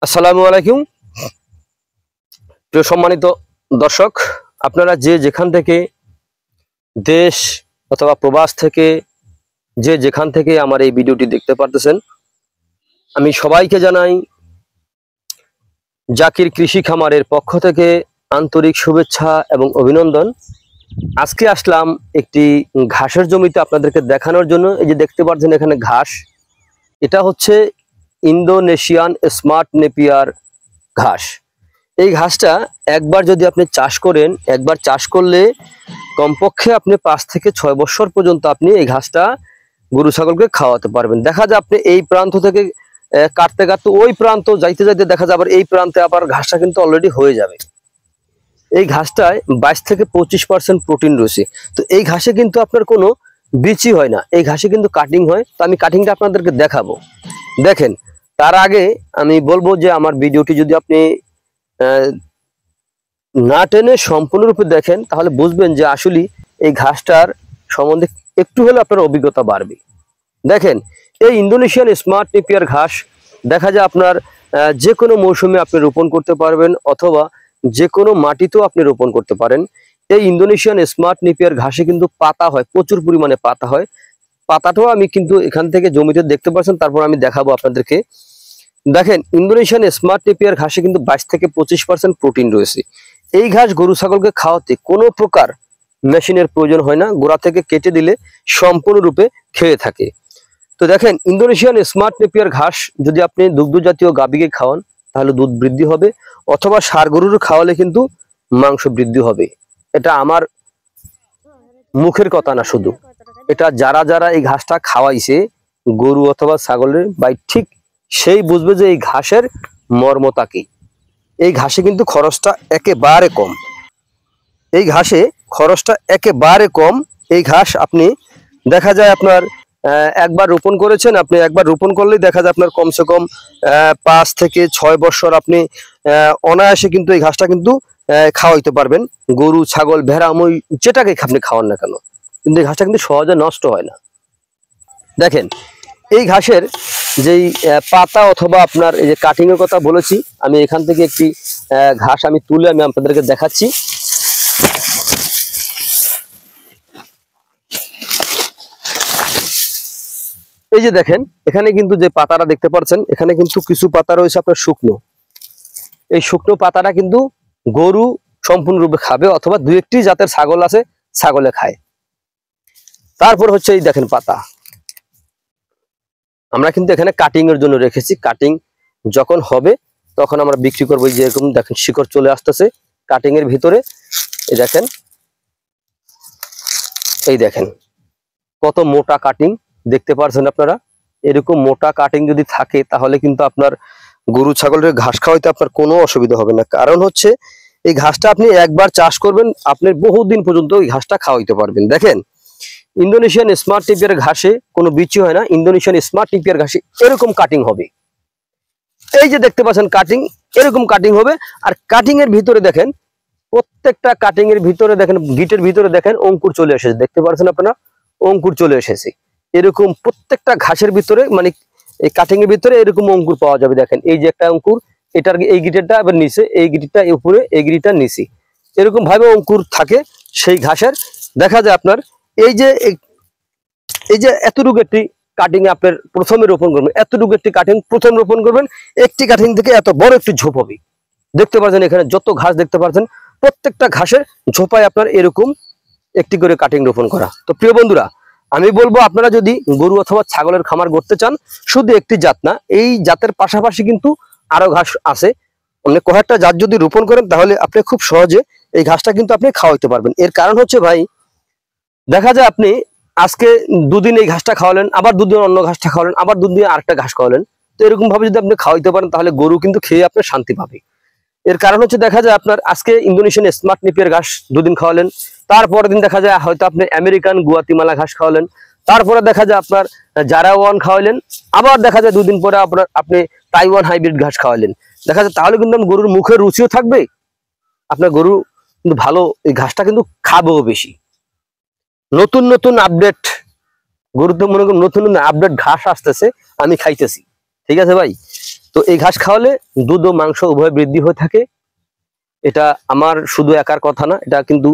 আসসালামু আলাইকুম প্রিয় সম্মানিত দর্শক, আপনারা যে যেখান থেকে দেশ অথবা প্রবাস থেকে যে যেখান থেকে আমার এই ভিডিওটি দেখতে পারতেছেন, আমি সবাইকে জানাই জাকির কৃষি খামারের পক্ষ থেকে আন্তরিক শুভেচ্ছা এবং অভিনন্দন। আজকে আসলাম একটি ঘাসের জমিতে আপনাদেরকে দেখানোর জন্য। এই যে দেখতে পাচ্ছেন এখানে ঘাস, এটা হচ্ছে ইন্দোনেশিয়ান স্মার্ট নেপিয়ার ঘাস। এই ঘাসটা একবার যদি আপনি চাষ করেন, একবার চাষ করলে কমপক্ষে আপনি 5 থেকে 6 বছর পর্যন্ত আপনি এই ঘাসটা গরু ছাগলকে খাওয়াতে পারবেন। দেখা যায় আপনি এই প্রান্ত থেকে কাটতে কাটতে ওই প্রান্ত যাইতে যাইতে দেখা যায় আবার এই প্রান্তে আবার ঘাসটা কিন্তু অলরেডি হয়ে যাবে। এই ঘাসটায় 22 থেকে 25% প্রোটিন রয়েছে। তো এই ঘাসে কিন্তু আপনার কোনো বিচি হয় না, এই ঘাসে কিন্তু কাটিং হয়। তো আমি কাটিংটা আপনাদেরকে দেখাবো। দেখেন, তার আগে আমি বলবো যে আমার ভিডিওটি যদি আপনি না টেনে সম্পূর্ণরূপে দেখেন, তাহলে বুঝবেন যে আসলে এই ঘাসটার সম্বন্ধে একটু হলে আপনার অভিজ্ঞতা বাড়বে। দেখেন, এই ইন্দোনেশিয়ান স্মার্ট নেপিয়ার ঘাস দেখা যায় আপনার যে কোনো মৌসুমে আপনি রোপণ করতে পারবেন, অথবা যে কোনো মাটিতেও আপনি রোপণ করতে পারেন। এই ইন্দোনেশিয়ান স্মার্ট নেপিয়ার ঘাসে কিন্তু পাতা হয়, প্রচুর পরিমাণে পাতা হয়। পাতাটাও আমি কিন্তু এখান থেকে জমিতে দেখতে পাচ্ছেন, তারপর আমি দেখাবো আপনাদেরকে। দেখেন, ইন্দোনেশিয়ান স্মার্ট নেপিয়ার ঘাসে কিন্তু 22 থেকে 25% প্রোটিন রয়েছে। এই ঘাস গরু ছাগলকে খাওয়াতে কোনো প্রকার মেশিনের প্রয়োজন হয় না, গোড়া থেকে কেটে দিলে সম্পূর্ণরূপে খেয়ে থাকে। তো দেখেন, ইন্দোনেশিয়ান স্মার্ট নেপিয়ার ঘাস যদি আপনি দুগ্ধ জাতীয় গাভীকে খাওয়ান তাহলে দুধ বৃদ্ধি হবে, অথবা ষাঁড় গরুর খাওয়ালে কিন্তু মাংস বৃদ্ধি হবে। এটা আমার মুখের কথা না, শুধু এটা যারা যারা এই ঘাসটা খাওয়াইছে গরু অথবা ছাগলের ভাই, ঠিক সেই বুঝবে যে এই ঘাসের মর্মতা কি। এই ঘাসে কিন্তু খরচটা একেবারে কম, এই ঘাসে খরচটা একেবারে কম। এই ঘাস আপনি দেখা যায় আপনার একবার রোপণ করেছেন, আপনি একবার রোপণ করলেই দেখা যায় আপনার কমসে কম 5 থেকে 6 বছর আপনি অনায়াসে কিন্তু এই ঘাসটা কিন্তু খাওয়াইতে পারবেন। গরু ছাগল ভেড়া মই যেটাকে আপনি খাওয়ান না কেন, কিন্তু এই ঘাসটা কিন্তু সহজে নষ্ট হয় না। দেখেন, এই ঘাসের যেই পাতা অথবা আপনার এই যে কাটিং এর কথা বলেছি, আমি এখান থেকে একটি ঘাস আমি তুলে আমি আপনাদেরকে দেখাচ্ছি। এই যে দেখেন, এখানে কিন্তু যে পাতাটা দেখতে পাচ্ছেন, এখানে কিন্তু কিছু পাতা রয়েছে আপনার শুকনো। এই শুকনো পাতাটা কিন্তু গরু সম্পূর্ণরূপে খাবে, অথবা 2-1টি জাতের ছাগল আছে, ছাগলে খায়। তারপর হচ্ছে এই দেখেন পাতা, আমরা কিন্তু এখানে কাটিং এর জন্য রেখেছি। কাটিং যখন হবে তখন আমরা বিক্রি করবো। যেরকম দেখেন শিকড় চলে আসতেছে কাটিং এর ভিতরে। এই দেখেন, এই দেখেন কত মোটা কাটিং দেখতে পাচ্ছেন আপনারা। এরকম মোটা কাটিং যদি থাকে তাহলে কিন্তু আপনার গরু ছাগলের ঘাস খাওয়াইতে আপনার কোনো অসুবিধা হবে না। কারণ হচ্ছে এই ঘাসটা আপনি একবার চাষ করবেন, আপনি বহুদিন পর্যন্ত এই ঘাসটা খাওয়াইতে পারবেন। দেখেন, ইন্দোনেশিয়ান স্মার্ট নেপিয়ার ঘাসে কোনো বিচি হয় না। ইন্দোনেশিয়ান স্মার্ট নেপিয়ার ঘাসে এরকম কাটিং হবে। এই যে দেখতে পাচ্ছেন কাটিং, এরকম কাটিং হবে। আর কাটিং এর ভিতরে দেখেন, প্রত্যেকটা কাটিং এর ভিতরে দেখেন, গিটের ভিতরে দেখেন অঙ্কুর চলে এসেছে। দেখতে পাচ্ছেন আপনারা, অঙ্কুর চলে এসেছে। এরকম প্রত্যেকটা ঘাসের ভিতরে, মানে এই কাটিং এর ভিতরে এরকম অঙ্কুর পাওয়া যাবে। দেখেন, এই যে একটা অঙ্কুর, এটার এই গিটেরটা আবার নিচে, এই গিটেরটা উপরে, এই গিটেরটা নিচে, এরকম ভাবে অঙ্কুর থাকে সেই ঘাসের। দেখা যায় আপনার এই যে এতটুকু একটি কাটিং আপনার প্রথমে রোপণ করবেন, এতটুকু একটি কাটিং প্রথম রোপণ করবেন, একটি কাটিং থেকে এত বড় একটি ঝোপ হবে। দেখতে পাচ্ছেন এখানে যত ঘাস দেখতে পাচ্ছেন, প্রত্যেকটা ঘাসের ঝোপায় আপনার এরকম একটি করে কাটিং রোপণ করা। তো প্রিয় বন্ধুরা, আমি বলবো আপনারা যদি গরু অথবা ছাগলের খামার করতে চান, শুধু একটি জাত না, এই জাতের পাশাপাশি কিন্তু আরো ঘাস আছে। আপনি কয়েকটা জাত যদি রোপণ করেন তাহলে আপনি খুব সহজে এই ঘাসটা কিন্তু আপনি খাওয়াইতে পারবেন। এর কারণ হচ্ছে ভাই, দেখা যায় আপনি আজকে দুদিন এই ঘাসটা খাওয়ালেন, আবার দুদিন অন্য ঘাসটা খাওয়ালেন, আবার দুদিন আরেকটা ঘাস খাওয়ালেন। তো এরকম ভাবে যদি আপনি খাওয়াইতে পারেন তাহলে গরু কিন্তু খেয়ে আপনার শান্তি পাবে। এর কারণ হচ্ছে দেখা যায় আপনার আজকে ইন্দোনেশিয়ান স্মার্ট নেপিয়ার ঘাস দুদিন খাওয়ালেন, তারপরের দিন দেখা যায় হয়তো আপনি আমেরিকান গুয়াতিমালা ঘাস খাওয়ালেন, তারপরে দেখা যায় আপনার জারাওয়ান খাওয়ালেন, আবার দেখা যায় দুদিন পরে আপনি তাইওয়ান হাইব্রিড ঘাস খাওয়ালেন। দেখা যায় তাহলে কিন্তু গরুর মুখের রুচিও থাকবে, আপনার গরু কিন্তু ভালো এই ঘাসটা কিন্তু খাবেও বেশি। নতুন নতুন আপডেট গরুতে মনে করুন নতুন নতুন আপডেট ঘাস আসতেছে, আমি খাইতেছি। ঠিক আছে ভাই? তো তো এই ঘাস খাওয়ালে দুধ ও মাংস উভয় বৃদ্ধি হয়ে থাকে। এটা আমার শুধু একার কথা না, এটা কিন্তু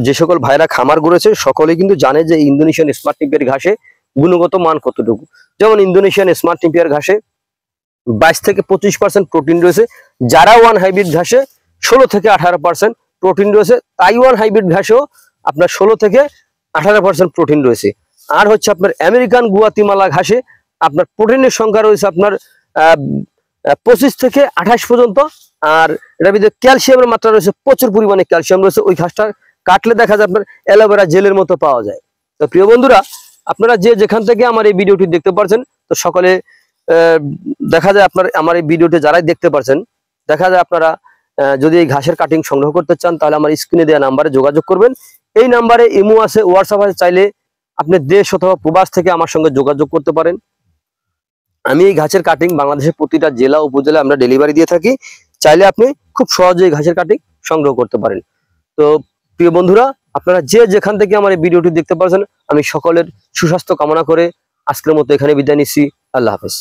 যে সকল ভাইরা খামার গড়েছে সকলেই কিন্তু জানে যে ইন্দোনেশিয়ান স্মার্ট নেপিয়ার ঘাসে গুণগত মান কতটুকু। যেমন ইন্দোনেশিয়ান স্মার্ট নেপিয়ার ঘাসে 22 থেকে 25% প্রোটিন রয়েছে, যারা ওয়ান হাইব্রিড ঘাসে 16 থেকে 18% প্রোটিন রয়েছে, তাইওয়ান হাইব্রিড ঘাসেও আপনার 16 থেকে 18% প্রোটিন রয়েছে। আর হচ্ছে আপনার আমেরিকান গুয়াতিমালা ঘাসে আপনার প্রোটিনের সংখ্যা রয়েছে আপনার 25 থেকে 28 পর্যন্ত। আর এটার ভিতরে ক্যালসিয়ামের মাত্রা রয়েছে, প্রচুর পরিমাণে ক্যালসিয়াম রয়েছে। ওই ঘাসটা কাটলে দেখা যায় আপনার অ্যালোভেরা জেলের মতো পাওয়া যায়। তো প্রিয় বন্ধুরা, আপনারা যে যেখান থেকে আমার এই ভিডিওটি দেখতে পারছেন, তো সকলে দেখা যায় আপনার আমার এই ভিডিওটি যারাই দেখতে পারছেন, দেখা যায় আপনারা যদি এই ঘাসের কাটিং সংগ্রহ করতে চান তাহলে আমার স্ক্রিনে দেওয়া নাম্বারে যোগাযোগ করবেন। এই নাম্বারে ইমো আছে, হোয়াটসঅ্যাপ আছে, চাইলে আপনি দেশ অথবা প্রবাস থেকে আমার সঙ্গে যোগাযোগ করতে পারেন। আমি এই ঘাসের কাটিং বাংলাদেশের প্রতিটা জেলা উপজেলা আমরা ডেলিভারি দিয়ে থাকি, চাইলে আপনি খুব সহজেই ঘাসের কাটিং সংগ্রহ করতে পারেন। তো প্রিয় বন্ধুরা, আপনারা যে যেখান থেকে আমার এই ভিডিওটি দেখতে পাচ্ছেন, আমি সকলের সুস্বাস্থ্য কামনা করে আজকের মতো এখানে বিদায় নিচ্ছি। আল্লাহ হাফেজ।